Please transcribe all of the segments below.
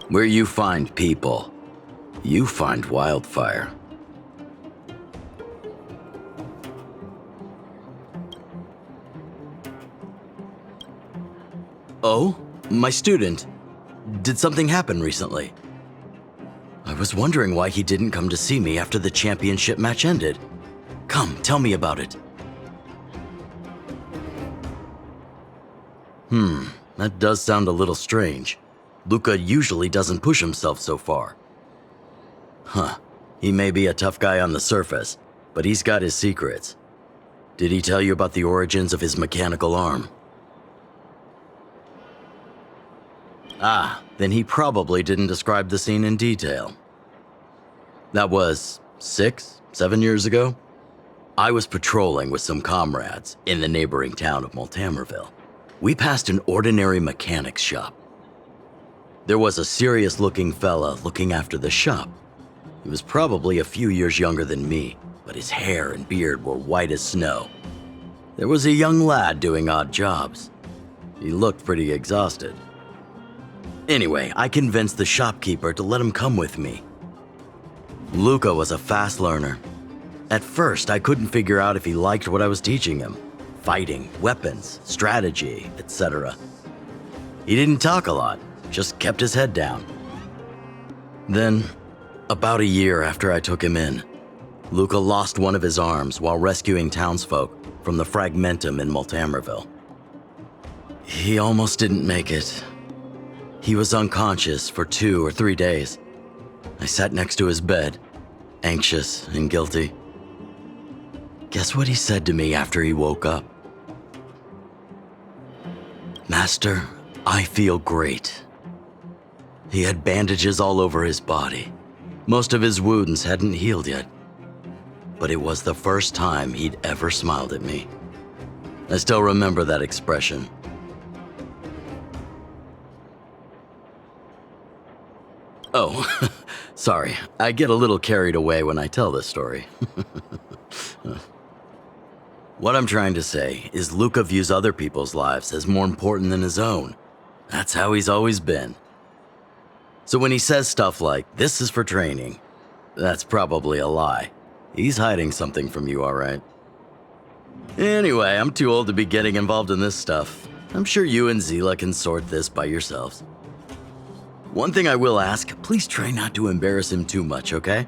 Where you find people, you find wildfire. Oh, my student. Did something happen recently? I was wondering why he didn't come to see me after the championship match ended. Come, tell me about it. That does sound a little strange. Luka usually doesn't push himself so far. He may be a tough guy on the surface, but he's got his secrets. Did he tell you about the origins of his mechanical arm? Then he probably didn't describe the scene in detail. That was 6, 7 years ago. I was patrolling with some comrades in the neighboring town of Multamerville. We passed an ordinary mechanic's shop. There was a serious-looking fella looking after the shop. He was probably a few years younger than me, but his hair and beard were white as snow. There was a young lad doing odd jobs. He looked pretty exhausted. Anyway, I convinced the shopkeeper to let him come with me. Luka was a fast learner. At first, I couldn't figure out if he liked what I was teaching him. Fighting, weapons, strategy, etc. He didn't talk a lot, just kept his head down. Then, about a year after I took him in, Luka lost one of his arms while rescuing townsfolk from the Fragmentum in Multamerville. He almost didn't make it. He was unconscious for 2 or 3 days. I sat next to his bed, anxious and guilty. Guess what he said to me after he woke up? "Master, I feel great." He had bandages all over his body. Most of his wounds hadn't healed yet. But it was the first time he'd ever smiled at me. I still remember that expression. Oh, sorry. I get a little carried away when I tell this story. What I'm trying to say is Luka views other people's lives as more important than his own. That's how he's always been. So when he says stuff like, "This is for training," that's probably a lie. He's hiding something from you, all right? Anyway, I'm too old to be getting involved in this stuff. I'm sure you and Zila can sort this by yourselves. One thing I will ask, please try not to embarrass him too much, okay?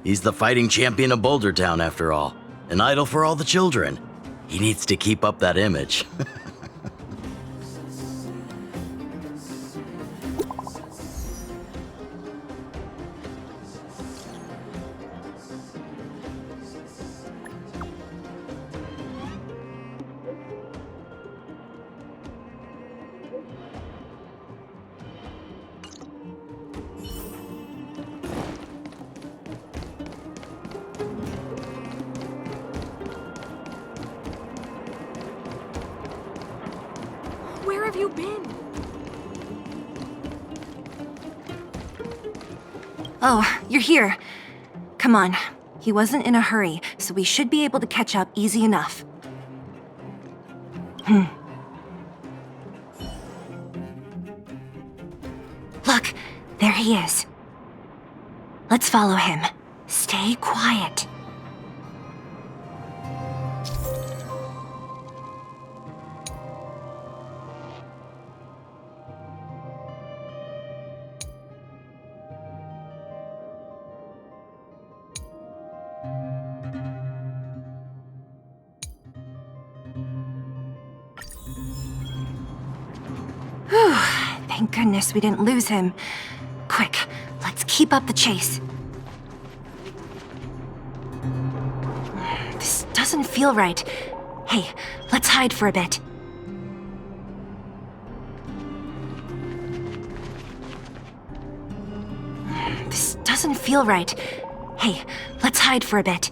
He's the fighting champion of Boulder Town after all. An idol for all the children. He needs to keep up that image. Where have you been? Oh, you're here. Come on. He wasn't in a hurry, so we should be able to catch up easy enough. Look, there he is. Let's follow him. Stay quiet. Whew, thank goodness we didn't lose him. Quick, let's keep up the chase. This doesn't feel right. Hey, let's hide for a bit. This doesn't feel right. Hey, let's hide for a bit.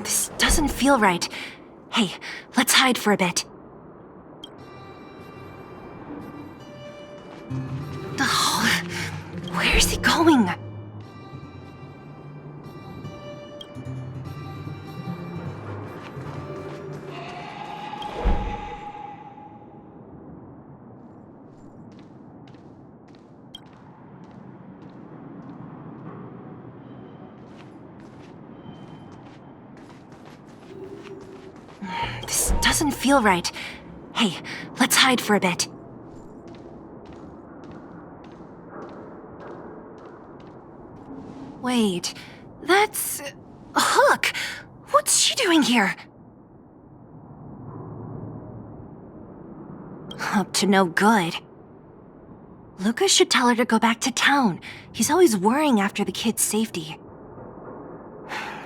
This doesn't feel right. Hey, let's hide for a bit. Oh, where is he going? This doesn't feel right. Hey, let's hide for a bit. Wait, that's... Hook! What's she doing here? Up to no good. Luca should tell her to go back to town. He's always worrying after the kid's safety.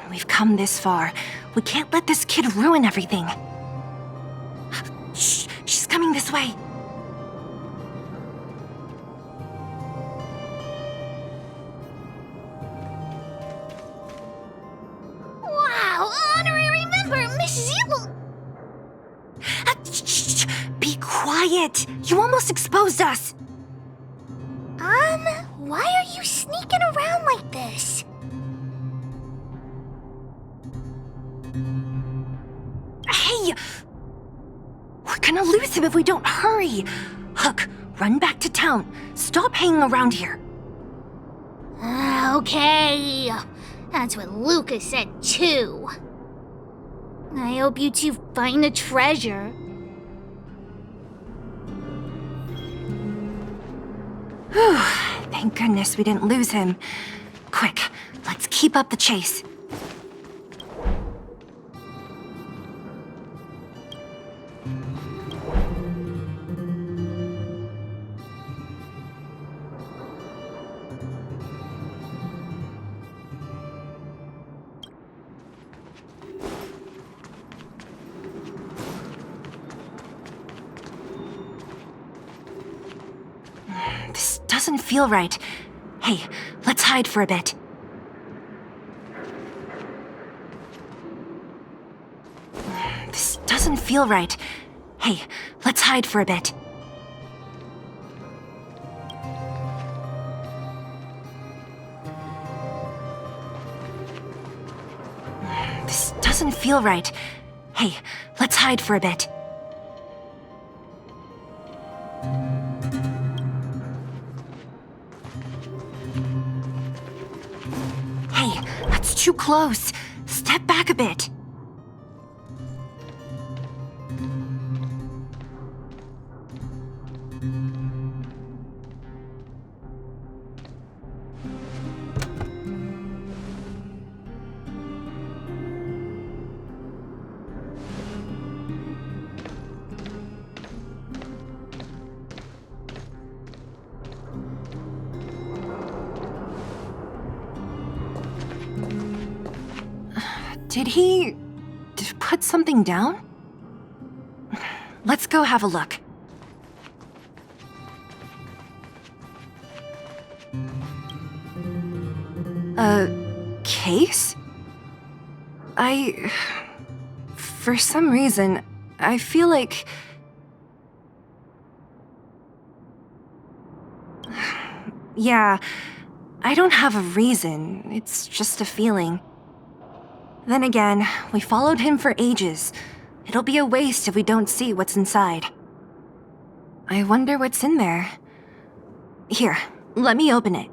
We've come this far. We can't let this kid ruin everything. Shh, she's coming this way. Wow, honorary member, Miss Zil. Shh, be quiet. You almost exposed us. Why are you sneaking around like this? Hey! We're gonna lose him if we don't hurry. Hook, run back to town. Stop hanging around here. Okay. That's what Luca said too. I hope you two find the treasure. Whew, thank goodness we didn't lose him. Quick, let's keep up the chase. This doesn't feel right. Hey, let's hide for a bit. This doesn't feel right. Hey, let's hide for a bit. This doesn't feel right. Hey, let's hide for a bit. Hey, that's too close. Step back a bit. Did he put something down? Let's go have a look. A case? For some reason, I feel like... Yeah, I don't have a reason. It's just a feeling. Then again, we followed him for ages. It'll be a waste if we don't see what's inside. I wonder what's in there. Here, let me open it.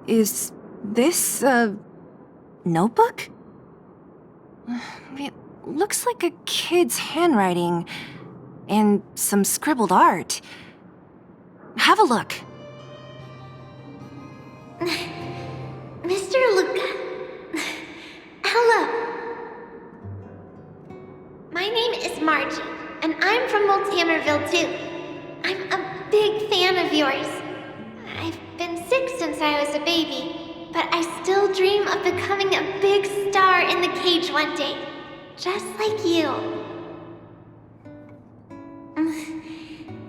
Is this a notebook? It looks like a kid's handwriting and some scribbled art. Have a look. Mr. Luca. Hello. My name is Margie, and I'm from Multamerville too. I'm a big fan of yours. I've been sick since I was a baby, but I still dream of becoming a big star in the cage one day, just like you.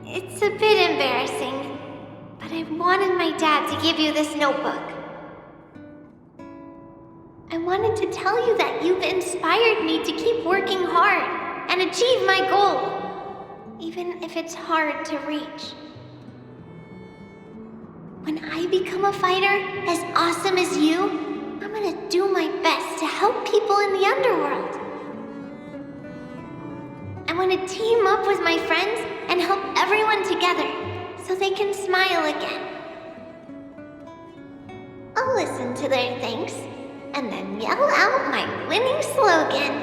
It's a bit embarrassing, but I wanted my dad to give you this notebook. I wanted to tell you that you've inspired me to keep working hard and achieve my goal, even if it's hard to reach. When I become a fighter as awesome as you, I'm gonna do my best to help people in the underworld. I want to team up with my friends and help everyone together so they can smile again. I'll listen to their thanks and then yell out my winning slogan.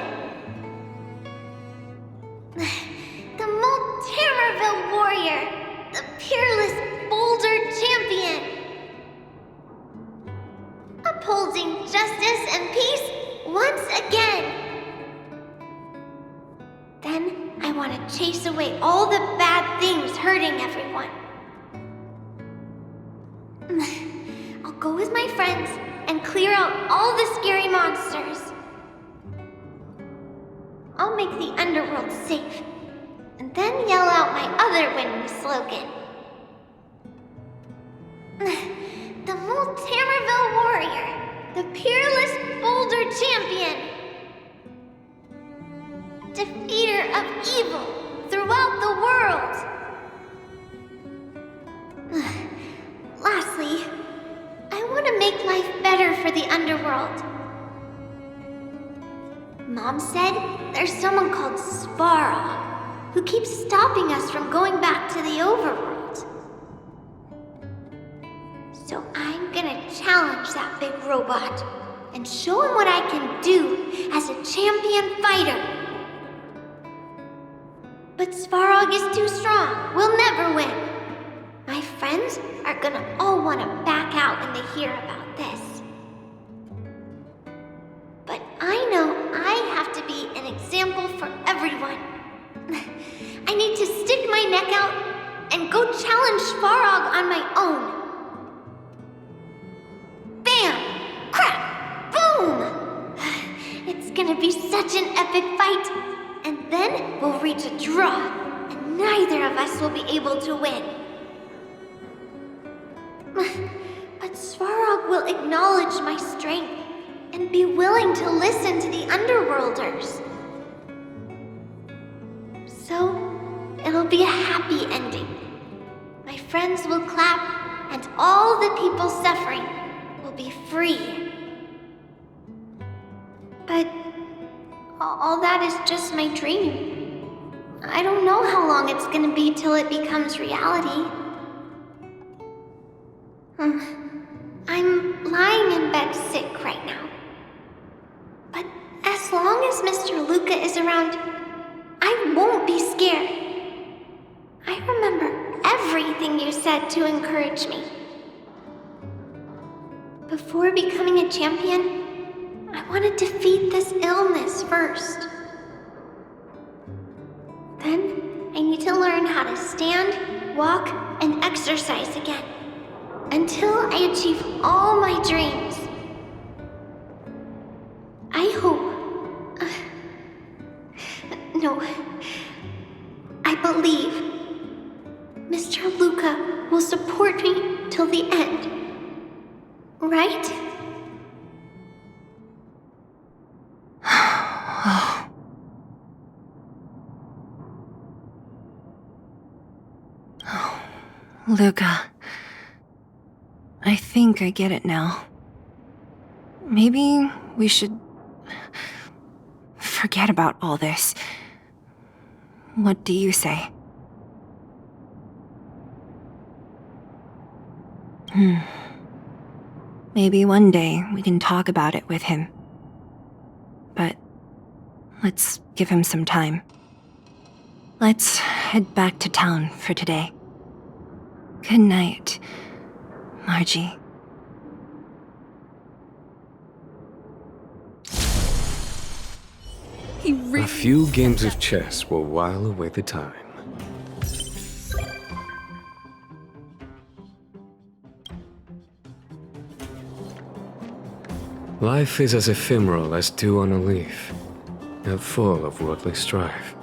The Moltamerville warrior! The peerless Boulder champion! Upholding justice and peace once again! Then I want to chase away all the bad things hurting everyone. I'll go with my friends and clear out all the scary monsters. I'll make the underworld safe, and then yell out my other winning slogan. The Moltamerville warrior, the peerless Boulder champion, defeater of evil throughout the world. Lastly, I want to make life better for the underworld. Mom said there's someone called Svarog who keeps stopping us from going back to the overworld. So I'm gonna challenge that big robot and show him what I can do as a champion fighter. But Svarog is too strong. We'll never win. My friends are gonna all want to back out when they hear about this. But I know I have to be an example for everyone. I need to stick my neck out and go challenge Svarog on my own. Bam! Crack! Boom! It's gonna be such an epic fight. And then we'll reach a draw, and neither of us will be able to win. But Svarog will acknowledge my strength and be willing to listen to the Underworlders. So, it'll be a happy ending. My friends will clap, and all the people suffering will be free. But all that is just my dream. I don't know how long it's gonna be till it becomes reality. I'm lying in bed sick right now. But as long as Mr. Luca is around, I won't be scared. I remember everything you said to encourage me. Before becoming a champion, I want to defeat this illness first. Then I need to learn how to stand, walk, and exercise again. Until I achieve all my dreams. I hope... no. I believe Mr. Luca will support me till the end. Right? Luca. I think I get it now. Maybe we should forget about all this. What do you say? Maybe one day we can talk about it with him. But let's give him some time. Let's head back to town for today. Good night, Margie. A few games of chess will while away the time. Life is as ephemeral as dew on a leaf, yet full of worldly strife.